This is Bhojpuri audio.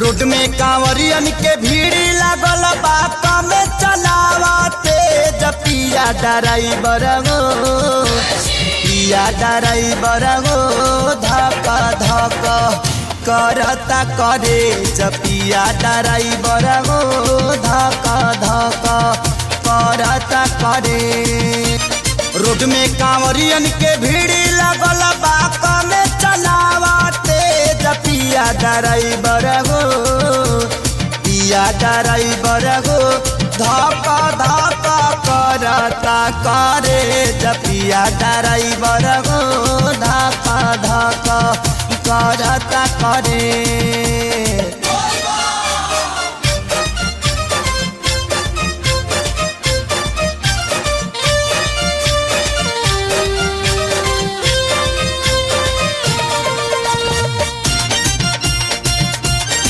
रोड में कांवरियन के भीड़ लागल बा कम चलावते पिया ड्राइवर हो पिया ड्राइवर हो धक धक करता करे पिया ड्राइवर हो धक धक करता करे। रोड में कांवरियन के भीड़ लागल बा कम चलावते पिया ड्राइवर हो पिया ड्राइवर हो धक धक करता करे पिया ड्राइवर हो धक धक करता करे।